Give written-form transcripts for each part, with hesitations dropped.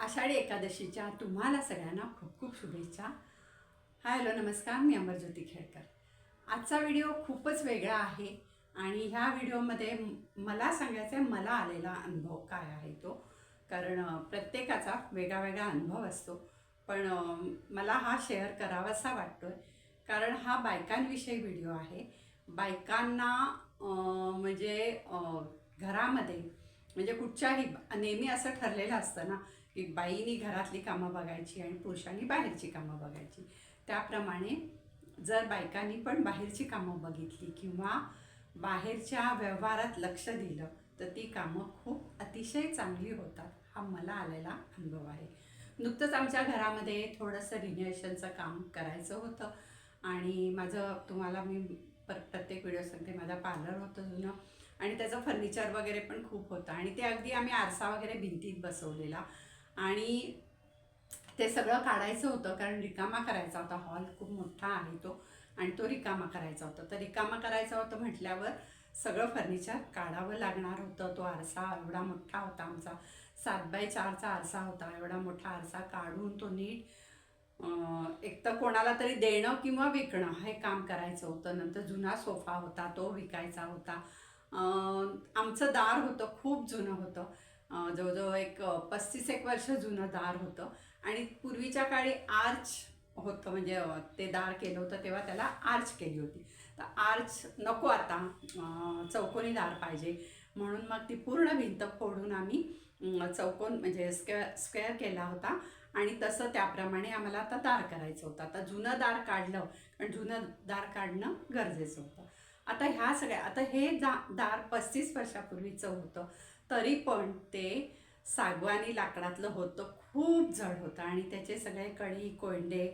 आषाढी एकादशीच्या तुम्हाला सगळ्यांना खूप खूप शुभेच्छा. हॅलो नमस्कार, मी अमरज्योती खेळकर. आजचा व्हिडिओ खूपच वेगळा आहे आणि ह्या व्हिडिओमध्ये मला सांगायचं आहे मला आलेला अनुभव काय आहे तो. कारण प्रत्येकाचा वेगळा वेगळा अनुभव असतो, पण मला हा शेअर करावासा वाटतो आहे. कारण हा बायकांविषयी व्हिडिओ आहे. बायकांना घरामध्ये म्हणजे कुठच्याही नेहमी असं ठरलेलं असतं ना की बाईनी घरातली कामं बघायची आणि पुरुषांनी बाहेरची कामं बघायची. त्याप्रमाणे जर बायकांनी पण बाहेरची कामं बघितली किंवा बाहेरच्या व्यवहारात लक्ष दिलं तर ती कामं खूप अतिशय चांगली होतात. हा मला आलेला अनुभव आहे. नुकतंच आमच्या घरामध्ये थोडंसं रिनोव्हेशनचं काम करायचं होतं आणि माझं तुम्हाला मी प्रत्येक व्हिडिओ सांगते, माझा पार्लर होतं जुनं आणि त्याचं फर्निचर वगैरे पण खूप होतं आणि ते अगदी आम्ही आरसा वगैरे भिंतीत बसवलेला आणि ते सगळं काढायचं होतं कारण रिकामा करायचा होता. हॉल खूप मोठा आहे तो आणि तो रिकामा करायचा होता. तर रिकामा करायचा होतं म्हटल्यावर सगळं फर्निचर काढावं लागणार होतं. तो आरसा एवढा मोठा होता, आमचा 7x4चा आरसा होता. एवढा मोठा आरसा काढून तो नीट एक तर कोणाला तरी देणं किंवा विकणं हे काम करायचं होतं. नंतर जुना सोफा होता, तो विकायचा होता. आमचं दार होतं, खूप जुनं होतं. जवळजवळ एक 35 वर्ष जुनं दार होतं आणि पूर्वीच्या काळी आर्च होतं, म्हणजे ते दार केलं होतं तेव्हा त्याला आर्च केली होती. तर आर्च नको आता, चौकोनी दार पाहिजे म्हणून मग ती पूर्ण भिंत फोडून आम्ही चौकोन म्हणजे स्क्वेअर केला होता आणि तसं त्याप्रमाणे आम्हाला आता दार करायचं होतं. आता जुनं दार काढलं कारण जुनं दार काढणं गरजेचं होतं. आता ह्या सगळ्या आता हे दार 35 वर्षापूर्वीचं होतं तरी पण ते सागवानी लाकडातलं होतं, खूप जड होतं आणि त्याचे सगळे कडी कोंडे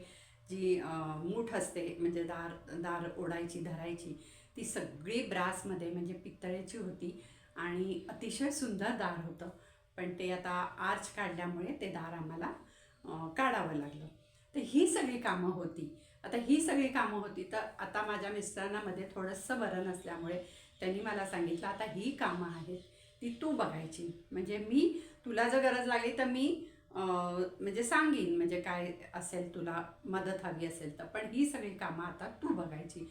जी मूठ असते म्हणजे दार दार ओढायची धरायची ती सगळी ब्रासमध्ये म्हणजे पितळेची होती आणि अतिशय सुंदर दार होतं. पण ते आता आर्च काढल्यामुळे ते दार आम्हाला काढावं लागलं. तर ही सगळी कामं होती. आता ही सगळी कामं होती तर आता माझ्या मिस्टरांना मध्ये थोडंसं बरं नसल्यामुळे त्यांनी मला सांगितलं आता ही कामं आहेत ती तू बघायची. म्हणजे मी तुला जर गरज लागली तर मी म्हणजे सांगीन, म्हणजे काय असेल तुला मदत हवी असेल तर, पण ही सगळी कामं आता तू बघायची.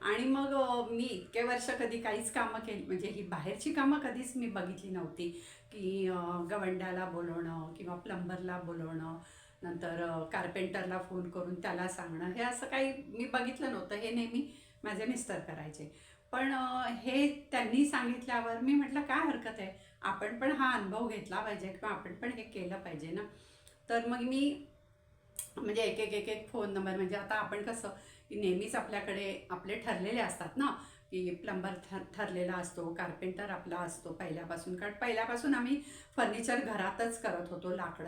आणि मग मी इतके वर्ष कधी काहीच कामं केली म्हणजे ही बाहेरची कामं कधीच मी बघितली नव्हती की गवंड्याला बोलवणं किंवा प्लंबरला बोलवणं, नंतर कार्पेंटरला फोन करून त्याला सांगणं, हे असं काही मी बघितलं नव्हतं. हे नेहमी माझे मिस्टर करायचे. पण हे त्यांनी सांगितल्यावर मी म्हटलं काय हरकत आहे, आपण पण हा अनुभव घेतला पाहिजे किंवा आपण पण हे केलं पाहिजे ना. तर मग मी म्हणजे एक फोन नंबर, म्हणजे आता आपण कसं की नेहमीच आपल्याकडे आपले ठरलेले असतात ना की प्लंबर ठरलेला असतो, कार्पेंटर आपला असतो पहिल्यापासून. कारण पहिल्यापासून आम्ही फर्निचर घरातच करत होतो, लाकूड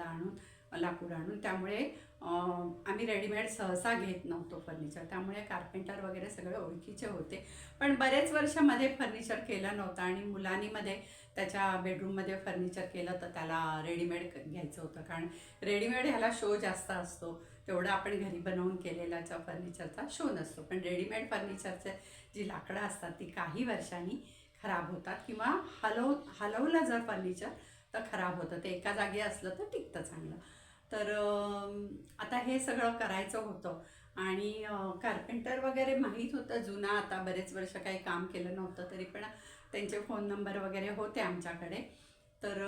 आणून. त्यामुळे आम्ही रेडीमेड सहसा घेत नव्हतो फर्निचर, त्यामुळे कार्पेंटर वगैरे सगळे ओळखीचे होते. पण बरेच वर्षामध्ये फर्निचर केलं नव्हतं आणि मुलांनी मध्ये त्याच्या बेडरूममध्ये फर्निचर केलं तर त्याला रेडीमेड घ्यायचं होतं. कारण रेडीमेड ह्याला शो जास्त असतो, तेवढं आपण घरी बनवून केलेल्याचा फर्निचरचा शो नसतो. पण रेडीमेड फर्निचरचे जी लाकडं असतात ती काही वर्षांनी खराब होतात किंवा हलवलं जर फर्निचर तर खराब होतं. ते एका जागी असलं तर टिकतं चांगलं. तर आता हे सगळं करायचं होतं आणि कार्पेंटर वगैरे माहीत होतं जुना, आता बरेच वर्ष काही काम केलं नव्हतं तरी पण त्यांचे फोन नंबर वगैरे होते आमच्याकडे. तर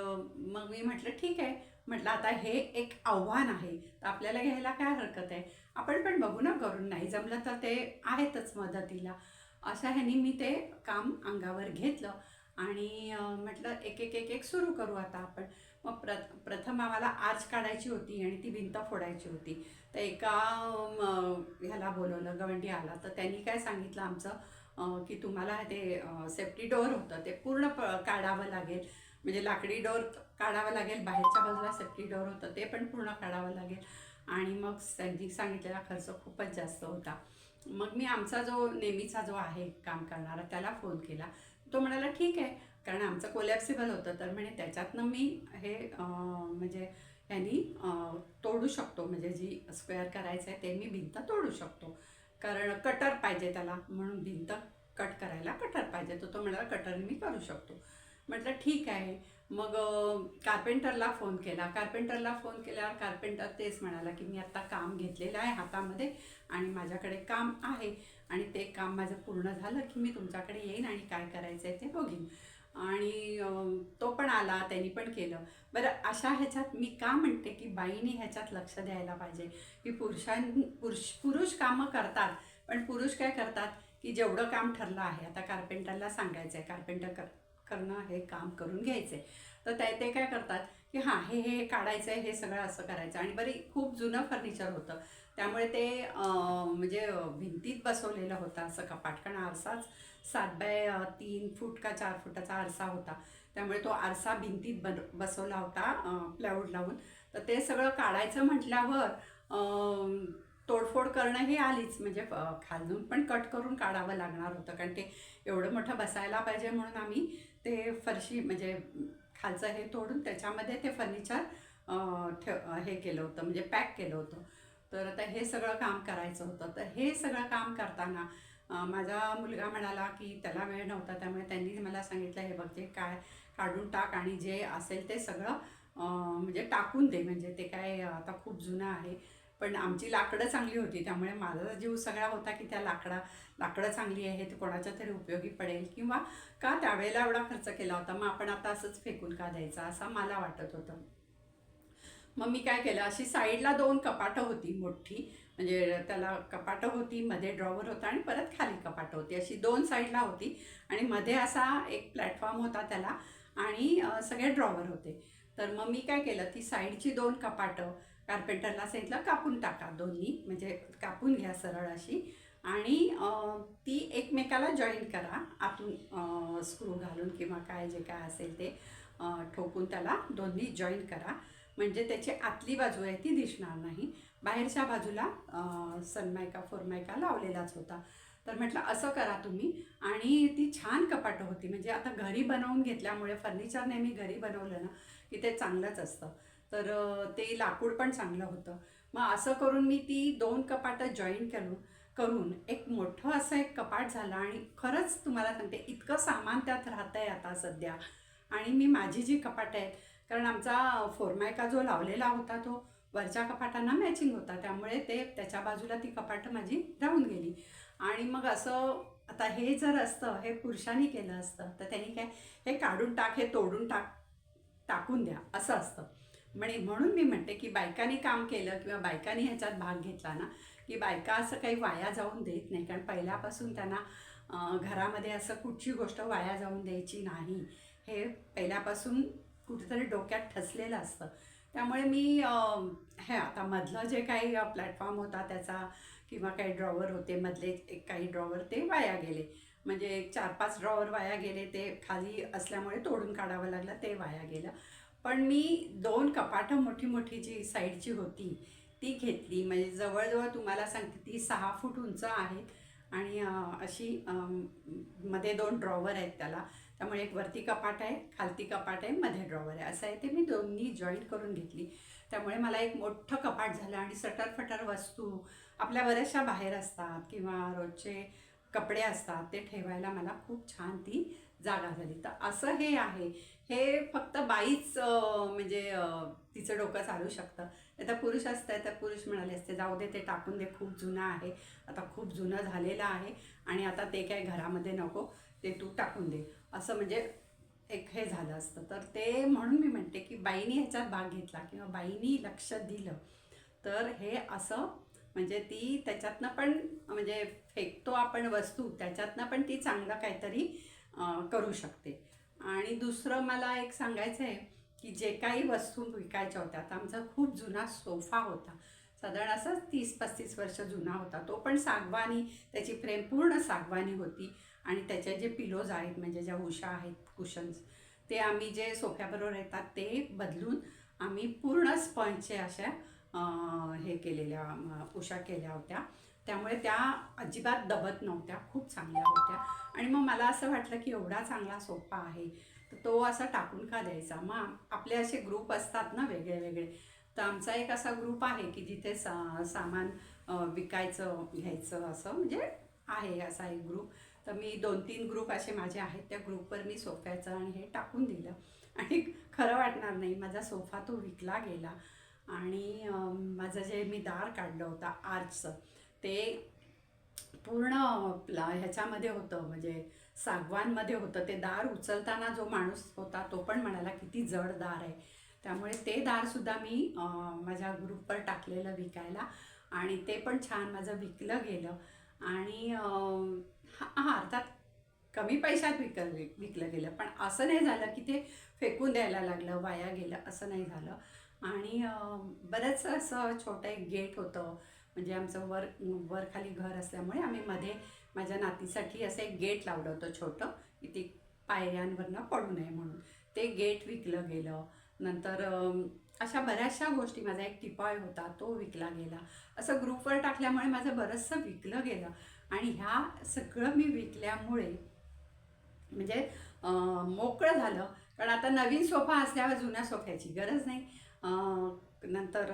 मग मी म्हटलं ठीक आहे, म्हटलं आता हे एक आव्हान आहे तर आपल्याला घ्यायला काय हरकत आहे, आपण पण बघू ना करून, नाही जमलं तर ते आहेतच मदतीला. अशा ह्यानी मी ते काम अंगावर घेतलं आणि म्हटलं एक सुरू करू आता आपण. मग प्रथम आम्हाला आर्च काढायची होती आणि ती भिंत फोडायची होती. तर एका ह्याला बोलवलं, गवंडी आला, तर त्यांनी काय सांगितलं आमचं की तुम्हाला ते सेफ्टी डोअर होतं ते पूर्ण काढावं लागेल, म्हणजे लाकडी डोअर काढावं लागेल, बाहेरच्या बाजूला सेफ्टी डोअर होतं ते पण पूर्ण काढावं लागेल आणि मग त्यांनी सांगितलेला खर्च खूपच जास्त होता. मग मी आमचा जो नेहमीचा जो आहे काम करणारा त्याला फोन केला. तो म्हणाला ठीक आहे, कारण आमचं कोलॅप्सिबल होतं तर म्हणे त्याच्यातनं मी हे म्हणजे ह्यांनी तोडू शकतो, म्हणजे जी स्क्वेअर करायचं आहे ते मी भिंत तोडू शकतो. कारण कटर पाहिजे त्याला, म्हणून भिंत कट करायला कटर पाहिजे. तो म्हणाला कटरने मी करू शकतो. म्हटलं ठीक आहे. मग कार्पेंटरला फोन केला. कार्पेंटरला फोन केल्यावर कार्पेंटर तेच म्हणाला की मी आत्ता काम घेतलेलं आहे हातामध्ये आणि माझ्याकडे काम आहे आणि ते काम माझं पूर्ण झालं की मी तुमच्याकडे येईन आणि काय करायचं आहे ते बघीन. आणि तो पण आला, त्यांनी पण केलं. बरं, अशा ह्याच्यात मी का म्हणते की बाईनी ह्याच्यात लक्ष द्यायला पाहिजे की पुरुष कामं करतात, पण पुरुष काय करतात की जेवढं काम ठरलं आहे, आता कार्पेंटरला सांगायचं आहे, करणं हे काम करून घ्यायचं आहे, तर ते काय करतात की हां हे काढायचं आहे, हे सगळं असं करायचं. आणि बरी खूप जुनं फर्निचर होतं, त्यामुळे ते म्हणजे भिंतीत बसवलेलं होतं असं कपाट, कारण आरसाच 7 बाय 3 फूट का 4 फुटाचा आरसा होता, त्यामुळे तो आरसा भिंतीत बसवला होता प्लायवूड लावून. तर ते सगळं काढायचं म्हटल्यावर तोडफोड करणं ही आलीच, म्हणजे खालून पण कट करून काढावं लागणार होतं, कारण ते एवढं मोठं बसायला पाहिजे म्हणून आम्ही ते फरशी म्हणजे खालचं हे तोडून त्याच्यामध्ये ते फर्निचर हे केलं होतं, म्हणजे पॅक केलं होतं. तर आता हे सगळं काम करायचं होतं. तर हे सगळं काम करताना माझा मुलगा म्हणाला की त्याला वेळ नव्हता, त्यामुळे त्यांनी मला सांगितलं हे बघ जे काय काढून टाक आणि जे असेल ते सगळं म्हणजे टाकून दे, म्हणजे ते काय आता खूप जुनं आहे. पण आमची लाकडं चांगली होती, त्यामुळे माझा जीव सगळा होता की त्या लाकडं चांगली आहे, ते कोणाच्या तरी उपयोगी पडेल, किंवा का त्यावेळेला एवढा खर्च केला होता मग आपण आता असंच फेकून का द्यायचा, असं मला वाटत होतं. मग मी काय केलं, अशी साईडला 2 कपाटं होती मोठी, म्हणजे त्याला कपाटं होती, मध्ये ड्रॉवर होता आणि परत खाली कपाटं होती, अशी 2 साईडला होती. आणि मध्ये असा एक प्लॅटफॉर्म होता त्याला, आणि सगळे ड्रॉवर होते. तर मग मी काय केलं, ती साईडची 2 कपाटं कार्पेंटरला सांगितलं कापून टाका दोन्ही, म्हणजे कापून घ्या सरळ अशी, आणि ती एकमेकाला जॉईन करा आतून स्क्रू घालून किंवा काय जे काय असेल ते ठोकून त्याला दोन्ही जॉईन करा, म्हणजे त्याची आतली बाजू आहे ती दिसणार नाही. बाहेरच्या बाजूला सनमायका फोरमायका लावलेलाच होता. तर म्हटलं असं करा तुम्ही. आणि ती छान कपाटं होती, म्हणजे आता घरी बनवून घेतल्यामुळे फर्निचर नेहमी घरी बनवलं ना की ते चांगलंच असतं, तर ते लाकूड पण चांगलं होतं. मग असं करून मी ती 2 कपाटं जॉईन करून एक मोठं असं एक कपाट झालं. आणि खरंच तुम्हाला सांगते इतकं सामान त्यात राहतं आहे आता सध्या. आणि मी माझी जी कपाटं आहेत, कारण आमचा फोरमायका जो लावलेला होता तो वरच्या कपाटांना मॅचिंग होता, त्यामुळे ते त्याच्या बाजूला ती कपाटं माझी राहून गेली. आणि मग असं आता हे जर असतं, हे पुरुषांनी केलं असतं तर त्यांनी काय, हे काढून टाक, हे तोडून टाकून द्या असं असतं. म्हणून मी म्हणते की बायकांनी काम केलं किंवा बायकांनी ह्याच्यात भाग घेतला ना, की बायका असं काही वाया जाऊन देत नाही, कारण पहिल्यापासून त्यांना घरामध्ये असं कुठची गोष्ट वाया जाऊन द्यायची नाही, हे पहिल्यापासून कुठेतरी डोक्यात ठसलेलं असतं. त्यामुळे मी हे आता मधलं जे काही प्लॅटफॉर्म होता त्याचा, किंवा काही ड्रॉवर होते मधले, काही ड्रॉवर ते वाया गेले, म्हणजे 4-5 ड्रॉवर वाया गेले, ते खाली असल्यामुळे तोडून काढावं लागलं, ते वाया गेलं. पण मी 2 कपाटं मोठी मोठी जी साईडची होती ती घेतली, म्हणजे जवळजवळ तुम्हाला सांगते ती 6 फूट उंच आहे. आणि अशी मध्ये 2 ड्रॉवर आहेत त्याला, त्यामुळे एक वरती कपाट आहे, खालती कपाट आहे, मध्ये ड्रॉवर आहे, असं आहे. ते मी दोन्ही जॉईंट करून घेतली, त्यामुळे मला एक मोठं कपाट झालं. आणि सटरफटर वस्तू आपल्या बऱ्याचशा बाहेर असतात किंवा रोजचे कपडे असतात ते ठेवायला मला खूप छान ती जागा झाली. तर असं हे आहे, हे फक्त बाईच म्हणजे तिचं डोकं चालू शकतं. नाही तर पुरुष असतं तर पुरुष म्हणाले असते जाऊ दे, ते टाकून दे, खूप जुनं आहे, आता खूप जुनं झालेलं आहे आणि आता ते काय घरामध्ये नको, ते तू टाकून दे, असं म्हणजे एक हे झालं असतं. तर ते म्हणून मी म्हणते की बाईनी ह्याच्यात भाग घेतला किंवा बाईनी लक्ष दिलं तर हे असं, म्हणजे ती त्याच्यातनं पण, म्हणजे फेकतो आपण वस्तू, त्याच्यातनं पण ती चांगलं काहीतरी करू शकते. आणि दुसरं मला एक सांगायचं आहे की जे काही वस्तू विकायच्या होत्या, आता आमचा खूप जुना सोफा होता, साधारण असं 30-35 वर्ष जुना होता, तो पण सागवानी, त्याची फ्रेम पूर्ण सागवानी होती. आणि त्याचे जे पिलोज आहेत, म्हणजे ज्या उशा आहेत, कुशन्स, ते आम्ही जे सोफ्याबरोबर येतात ते बदलून आम्ही पूर्ण स्पंजच्या अशा हे केलेल्या उशा केल्या होत्या, त्यामुळे त्या अजिबात दबत नव्हत्या, खूप चांगल्या होत्या. आणि मग मला असं वाटलं की एवढा चांगला सोफा आहे तर तो असा टाकून का द्यायचा. मग आपले असे ग्रुप असतात ना वेगळे वेगळे, तर आमचा एक असा ग्रुप आहे की जिथे सामान विकायचं घ्यायचं असं, म्हणजे आहे असा एक ग्रुप. तर मी 2-3 ग्रुप असे माझे आहेत, त्या ग्रुपवर मी सोफ्याचं आणि हे टाकून दिलं. आणि खरं वाटणार नाही, माझा सोफा तो विकला गेला. आणि माझं जे मी दार काढलं होतं आर्चचं, ते पूर्ण ह्याच्यामध्ये होतं, म्हणजे सागवानमध्ये होतं. ते दार उचलताना जो माणूस होता तो पण म्हणाला किती जड दार आहे. त्यामुळे ते दारसुद्धा मी माझ्या ग्रुपवर टाकलेलं विकायला, आणि ते पण छान माझं विकलं गेलं. आणि हां, अर्थात कमी पैशात विकलं गेलं, पण असं नाही झालं की ते फेकून द्यायला लागलं, वाया गेलं, असं नाही झालं. आणि बरंच असं छोटं एक गेट होतं, म्हणजे आमचं वर खाली घर असल्यामुळे आम्ही मध्ये माझ्या नातीसाठी असं एक गेट लावलं होतं छोटं, की ती पायऱ्यांवरनं पडू नये म्हणून. ते गेट विकलं गेलं. नंतर अशा बऱ्याचशा गोष्टी, माझा एक टिपॉय होता तो विकला गेला. असं ग्रुपवर टाकल्यामुळे माझं बरंचसं विकलं गेलं. आणि ह्या सगळं मी विकल्यामुळे म्हणजे मोकळं झालं. कारण आता नवीन सोफा असल्यावर जुन्या सोफ्याची गरज नाही. नंतर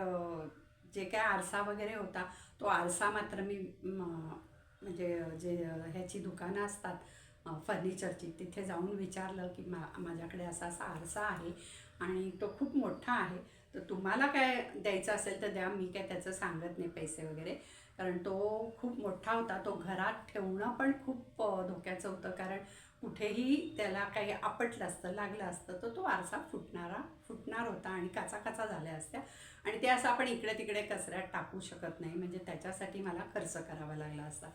जे काय आरसा वगैरे होता, तो आरसा मात्र मी म्हणजे जे ह्याची दुकानं असतात फर्निचरची, तिथे जाऊन विचारलं की माझ्याकडे असा असा आरसा आहे आणि तो खूप मोठा आहे, तर तुम्हाला काय द्यायचं असेल तर द्या, मी काय त्याचं सांगत नाही पैसे वगैरे. कारण तो खूप मोठा होता, तो घरात ठेवणं पण खूप धोक्याचं होतं. कारण कुठेही त्याला काही आपटलं असतं, लागलं असतं, तर तो आरसा फुटणार होता आणि काचा झाल्या असत्या. आणि ते असं आपण इकडे तिकडे कचऱ्यात टाकू शकत नाही, म्हणजे त्याच्यासाठी मला खर्च करावा लागला असता.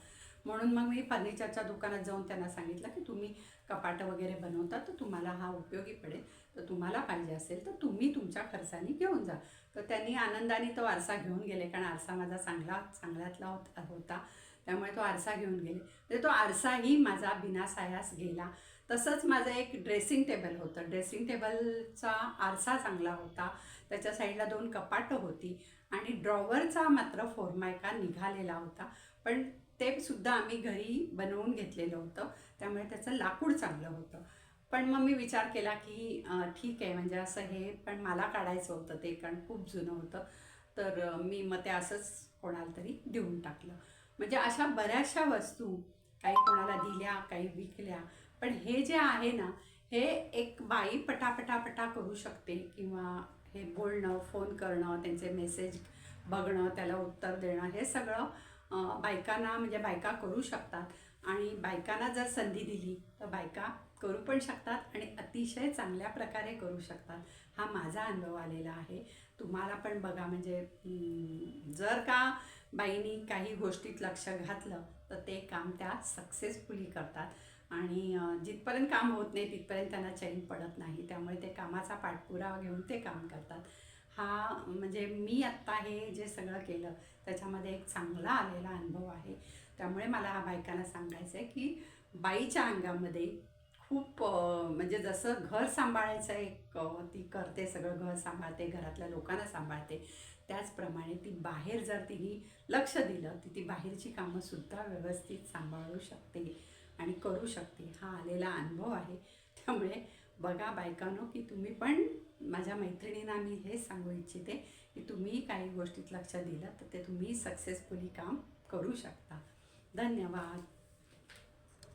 म्हणून मग मी फर्निचरच्या दुकानात जाऊन त्यांना सांगितलं की तुम्ही कपाटं वगैरे बनवता, तर तुम्हाला हा उपयोगी पडेल, तर तुम्हाला पाहिजे असेल तर तुम्ही तुमच्या खर्चाने घेऊन जा. तर त्यांनी आनंदाने तो आरसा घेऊन गेले, कारण आरसा माझा चांगल्यातला होता. त्यामुळे तो आरसा घेऊन गेले. म्हणजे तो आरसाही माझा बिनासायास गेला. तसंच माझं एक ड्रेसिंग टेबल होतं. ड्रेसिंग टेबलचा आरसा चांगला होता, त्याच्या साईडला 2 कपाटं होती आणि ड्रॉवरचा मात्र फोरमायका निघालेला होता. पण ते सुद्धा आम्ही घरी बनवून घेतलेलं होतं, त्यामुळे त्याचं लाकूड चांगलं होतं. पण मग मी विचार केला की ठीक आहे, म्हणजे असं हे पण मला काढायचं होतं ते, कारण खूप जुनं होतं. तर मी मग ते असंच कोणाला तरी देऊन टाकलं. म्हणजे अशा बऱ्याचशा वस्तू काही कोणाला दिल्या, काही विकल्या. पण हे जे आहे ना, हे एक बाई पटापटापटा करू शकते, किंवा हे बोलणं, फोन करणं, त्यांचे मेसेज बघणं, त्याला उत्तर देणं, हे सगळं बायकांना, म्हणजे बायका करू शकतात. आणि बायकांना जर संधी दिली तर बायका करू पण शकतात आणि अतिशय चांगल्या प्रकारे करू शकतात. हा माझा अनुभव आलेला आहे. तुम्हाला पण बघा, म्हणजे जर का बाईंनी काही गोष्टीत लक्ष घातलं तर ते काम त्या सक्सेसफुली करतात. आणि जिथपर्यंत काम होत नाही तिथपर्यंत त्यांना चैन पडत नाही, त्यामुळे ते कामाचा पाठपुरावा घेऊन ते काम करतात. हा म्हणजे मी आत्ता हे जे सगळं केलं त्याच्यामध्ये एक चांगला आलेला अनुभव आहे. त्यामुळे मला हा बायकांना सांगायचं आहे की बाईच्या अंगामध्ये खूप म्हणजे जसं घर सांभाळायचं एक ती करते, सगळं घर सांभाळते, घरातल्या लोकांना सांभाळते, त्याचप्रमाणे ती बाहेर जर तिने लक्ष दिलं तर ती बाहेरची कामंसुद्धा व्यवस्थित सांभाळू शकते आणि करू शकते. हा आलेला अनुभव आहे. त्यामुळे बघा बायकांनो, की तुम्ही पण, माझ्या मैत्रिणींना मी हेच सांगू इच्छिते की तुम्ही काही गोष्टीत लक्ष दिलं तर ते तुम्ही सक्सेसफुली काम करू शकता. धन्यवाद.